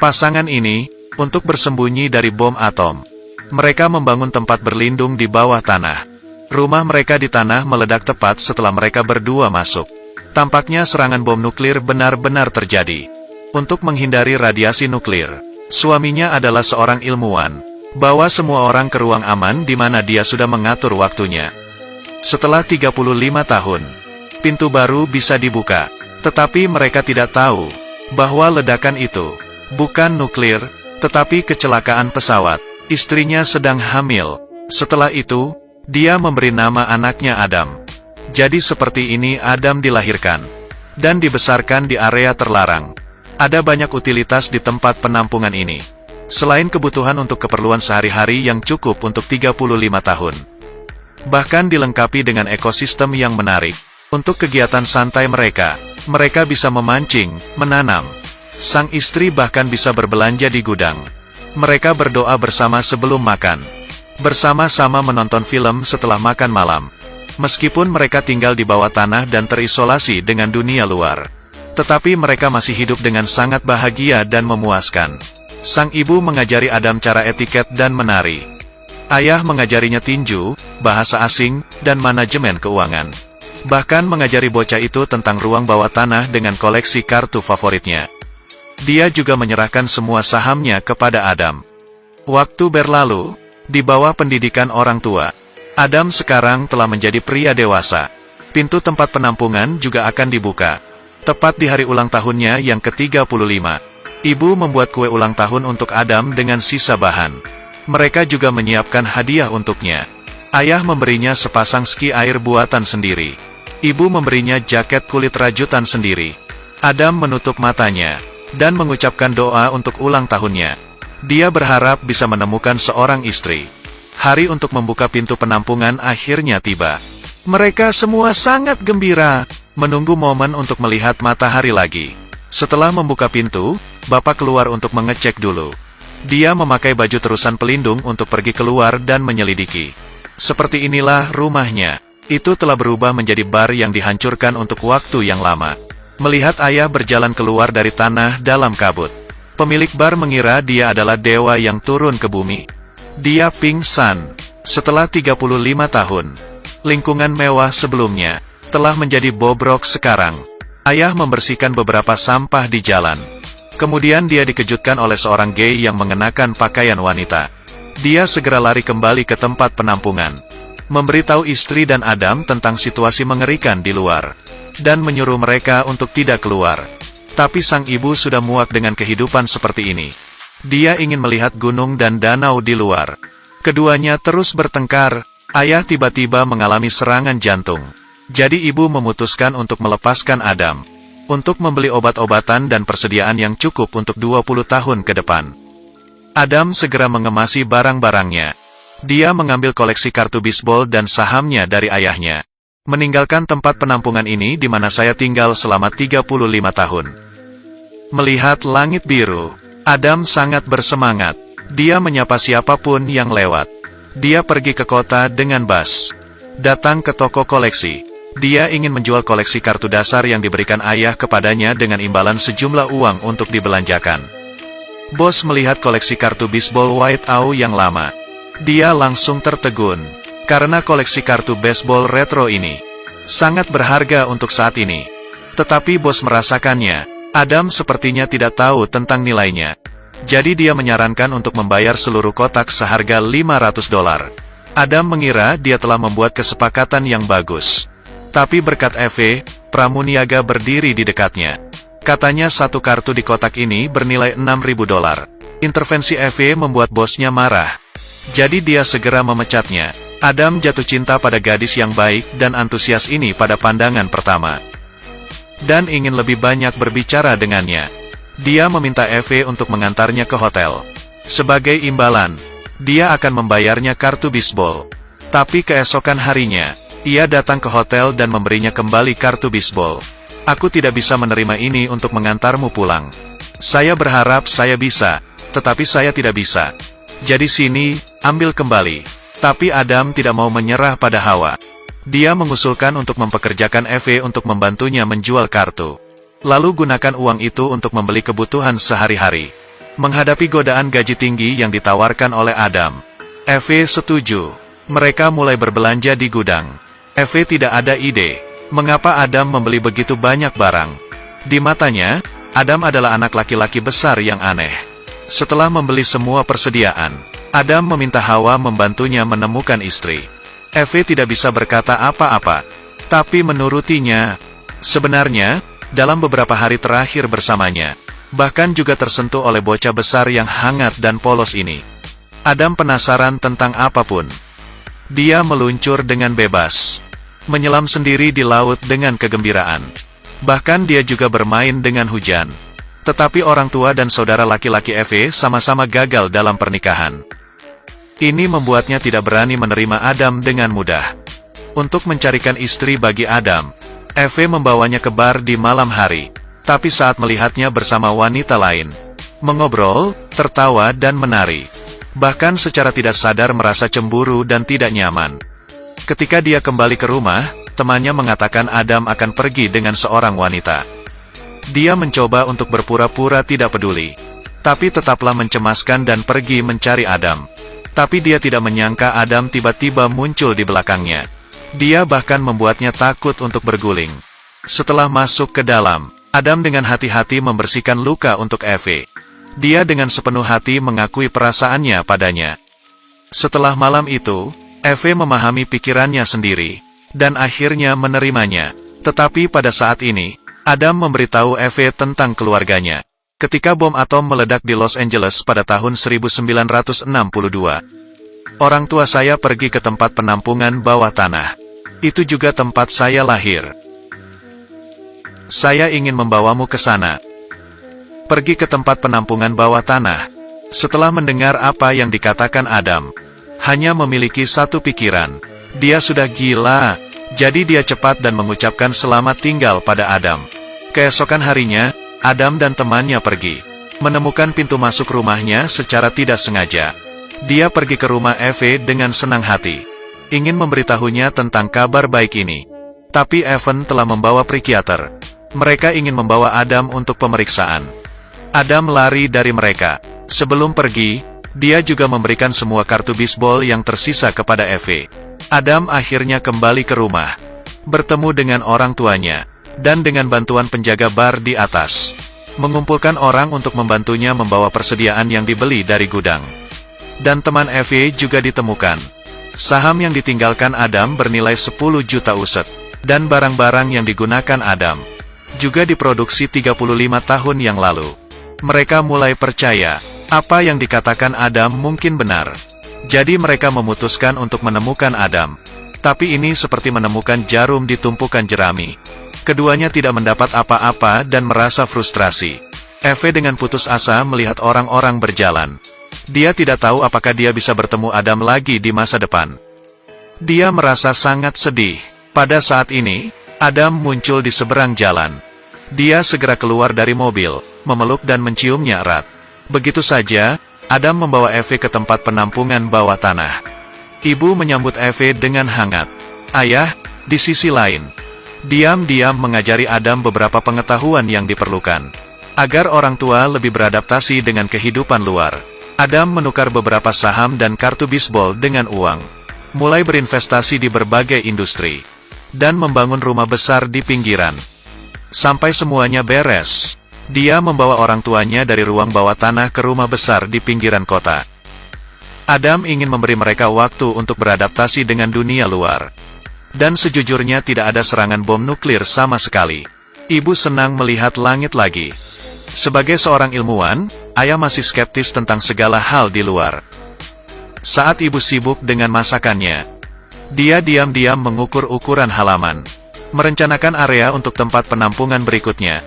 Pasangan ini, untuk bersembunyi dari bom atom, mereka membangun tempat berlindung di bawah tanah. Rumah mereka di tanah meledak tepat setelah mereka berdua masuk. Tampaknya serangan bom nuklir benar-benar terjadi. Untuk menghindari radiasi nuklir, suaminya adalah seorang ilmuwan. Bawa semua orang ke ruang aman di mana dia sudah mengatur waktunya. Setelah 35 tahun, pintu baru bisa dibuka. Tetapi mereka tidak tahu bahwa ledakan itu bukan nuklir, tetapi kecelakaan pesawat. Istrinya sedang hamil. Setelah itu, dia memberi nama anaknya Adam. Jadi seperti ini Adam dilahirkan dan dibesarkan di area terlarang. Ada banyak utilitas di tempat penampungan ini. Selain kebutuhan untuk keperluan sehari-hari yang cukup untuk 35 tahun. Bahkan dilengkapi dengan ekosistem yang menarik. Untuk kegiatan santai mereka bisa memancing, menanam. Sang istri bahkan bisa berbelanja di gudang. Mereka berdoa bersama sebelum makan. Bersama-sama menonton film setelah makan malam. Meskipun mereka tinggal di bawah tanah dan terisolasi dengan dunia luar. Tetapi mereka masih hidup dengan sangat bahagia dan memuaskan. Sang ibu mengajari Adam cara etiket dan menari. Ayah mengajarinya tinju, bahasa asing, dan manajemen keuangan. Bahkan mengajari bocah itu tentang ruang bawah tanah dengan koleksi kartu favoritnya. Dia juga menyerahkan semua sahamnya kepada Adam. Waktu berlalu, di bawah pendidikan orang tua, Adam sekarang telah menjadi pria dewasa. Pintu tempat penampungan juga akan dibuka. Tepat di hari ulang tahunnya yang ke-35, ibu membuat kue ulang tahun untuk Adam dengan sisa bahan. Mereka juga menyiapkan hadiah untuknya. Ayah memberinya sepasang ski air buatan sendiri. Ibu memberinya jaket kulit rajutan sendiri. Adam menutup matanya dan mengucapkan doa untuk ulang tahunnya. Dia berharap bisa menemukan seorang istri. Hari untuk membuka pintu penampungan akhirnya tiba. Mereka semua sangat gembira, menunggu momen untuk melihat matahari lagi. Setelah membuka pintu, Bapak keluar untuk mengecek dulu. Dia memakai baju terusan pelindung untuk pergi keluar dan menyelidiki. Seperti inilah rumahnya. Itu telah berubah menjadi bar yang dihancurkan untuk waktu yang lama. Melihat ayah berjalan keluar dari tanah dalam kabut. Pemilik bar mengira dia adalah dewa yang turun ke bumi. Dia pingsan. Setelah 35 tahun, lingkungan mewah sebelumnya telah menjadi bobrok sekarang. Ayah membersihkan beberapa sampah di jalan. Kemudian dia dikejutkan oleh seorang gay yang mengenakan pakaian wanita. Dia segera lari kembali ke tempat penampungan. Memberitahu istri dan Adam tentang situasi mengerikan di luar. Dan menyuruh mereka untuk tidak keluar. Tapi sang ibu sudah muak dengan kehidupan seperti ini. Dia ingin melihat gunung dan danau di luar. Keduanya terus bertengkar. Ayah tiba-tiba mengalami serangan jantung. Jadi ibu memutuskan untuk melepaskan Adam. Untuk membeli obat-obatan dan persediaan yang cukup untuk 20 tahun ke depan. Adam segera mengemasi barang-barangnya. Dia mengambil koleksi kartu bisbol dan sahamnya dari ayahnya. Meninggalkan tempat penampungan ini di mana saya tinggal selama 35 tahun. Melihat langit biru, Adam sangat bersemangat. Dia menyapa siapapun yang lewat. Dia pergi ke kota dengan bus. Datang ke toko koleksi. Dia ingin menjual koleksi kartu dasar yang diberikan ayah kepadanya dengan imbalan sejumlah uang untuk dibelanjakan. Bos melihat koleksi kartu bisbol White Owl yang lama. Dia langsung tertegun. Karena koleksi kartu baseball retro ini sangat berharga untuk saat ini. Tetapi bos merasakannya. Adam sepertinya tidak tahu tentang nilainya. Jadi dia menyarankan untuk membayar seluruh kotak seharga $500. Adam mengira dia telah membuat kesepakatan yang bagus. Tapi berkat Eve, pramuniaga berdiri di dekatnya. Katanya satu kartu di kotak ini bernilai $6.000. Intervensi Eve membuat bosnya marah. Jadi dia segera memecatnya. Adam jatuh cinta pada gadis yang baik dan antusias ini pada pandangan pertama. Dan ingin lebih banyak berbicara dengannya. Dia meminta Eve untuk mengantarnya ke hotel. Sebagai imbalan, dia akan membayarnya kartu bisbol. Tapi keesokan harinya, ia datang ke hotel dan memberinya kembali kartu bisbol. Aku tidak bisa menerima ini untuk mengantarmu pulang. Saya berharap saya bisa, tetapi saya tidak bisa. Jadi sini, ambil kembali. Tapi Adam tidak mau menyerah pada Hawa. Dia mengusulkan untuk mempekerjakan Eve untuk membantunya menjual kartu. Lalu gunakan uang itu untuk membeli kebutuhan sehari-hari. Menghadapi godaan gaji tinggi yang ditawarkan oleh Adam, Eve setuju. Mereka mulai berbelanja di gudang. Eve tidak ada ide, mengapa Adam membeli begitu banyak barang. Di matanya, Adam adalah anak laki-laki besar yang aneh. Setelah membeli semua persediaan, Adam meminta Hawa membantunya menemukan istri. Eve tidak bisa berkata apa-apa, tapi menurutinya. Sebenarnya, dalam beberapa hari terakhir bersamanya, bahkan juga tersentuh oleh bocah besar yang hangat dan polos ini. Adam penasaran tentang apapun. Dia meluncur dengan bebas, menyelam sendiri di laut dengan kegembiraan. Bahkan dia juga bermain dengan hujan. Tetapi orang tua dan saudara laki-laki Eve sama-sama gagal dalam pernikahan. Ini membuatnya tidak berani menerima Adam dengan mudah. Untuk mencarikan istri bagi Adam, Eve membawanya ke bar di malam hari. Tapi saat melihatnya bersama wanita lain, mengobrol, tertawa dan menari, bahkan secara tidak sadar merasa cemburu dan tidak nyaman. Ketika dia kembali ke rumah, temannya mengatakan Adam akan pergi dengan seorang wanita. Dia mencoba untuk berpura-pura tidak peduli, tapi tetaplah mencemaskan dan pergi mencari Adam. Tapi dia tidak menyangka Adam tiba-tiba muncul di belakangnya. Dia bahkan membuatnya takut untuk berguling. Setelah masuk ke dalam, Adam dengan hati-hati membersihkan luka untuk Eve. Dia dengan sepenuh hati mengakui perasaannya padanya. Setelah malam itu, Eve memahami pikirannya sendiri, dan akhirnya menerimanya. Tetapi pada saat ini, Adam memberitahu Eve tentang keluarganya. Ketika bom atom meledak di Los Angeles pada tahun 1962, orang tua saya pergi ke tempat penampungan bawah tanah. Itu juga tempat saya lahir. Saya ingin membawamu ke sana. Pergi ke tempat penampungan bawah tanah. Setelah mendengar apa yang dikatakan Adam, hanya memiliki satu pikiran. Dia sudah gila. Jadi dia cepat dan mengucapkan selamat tinggal pada Adam. Keesokan harinya, Adam dan temannya pergi. Menemukan pintu masuk rumahnya secara tidak sengaja. Dia pergi ke rumah Eve dengan senang hati, ingin memberitahunya tentang kabar baik ini. Tapi Evan telah membawa psikiater. Mereka ingin membawa Adam untuk pemeriksaan. Adam lari dari mereka. Sebelum pergi, dia juga memberikan semua kartu bisbol yang tersisa kepada Eve. Adam akhirnya kembali ke rumah, bertemu dengan orang tuanya, dan dengan bantuan penjaga bar di atas, mengumpulkan orang untuk membantunya membawa persediaan yang dibeli dari gudang. Dan teman Eve juga ditemukan. Saham yang ditinggalkan Adam bernilai 10 juta uset, dan barang-barang yang digunakan Adam juga diproduksi 35 tahun yang lalu. Mereka mulai percaya, apa yang dikatakan Adam mungkin benar. Jadi mereka memutuskan untuk menemukan Adam. Tapi ini seperti menemukan jarum di tumpukan jerami. Keduanya tidak mendapat apa-apa dan merasa frustrasi. Eve dengan putus asa melihat orang-orang berjalan. Dia tidak tahu apakah dia bisa bertemu Adam lagi di masa depan. Dia merasa sangat sedih. Pada saat ini, Adam muncul di seberang jalan. Dia segera keluar dari mobil, memeluk dan menciumnya erat. Begitu saja, Adam membawa Eve ke tempat penampungan bawah tanah. Ibu menyambut Eve dengan hangat. Ayah, di sisi lain, diam-diam mengajari Adam beberapa pengetahuan yang diperlukan, agar orang tua lebih beradaptasi dengan kehidupan luar. Adam menukar beberapa saham dan kartu bisbol dengan uang, mulai berinvestasi di berbagai industri, dan membangun rumah besar di pinggiran. Sampai semuanya beres, dia membawa orang tuanya dari ruang bawah tanah ke rumah besar di pinggiran kota. Adam ingin memberi mereka waktu untuk beradaptasi dengan dunia luar. Dan sejujurnya tidak ada serangan bom nuklir sama sekali. Ibu senang melihat langit lagi. Sebagai seorang ilmuwan, ayah masih skeptis tentang segala hal di luar. Saat ibu sibuk dengan masakannya, dia diam-diam mengukur ukuran halaman, merencanakan area untuk tempat penampungan berikutnya.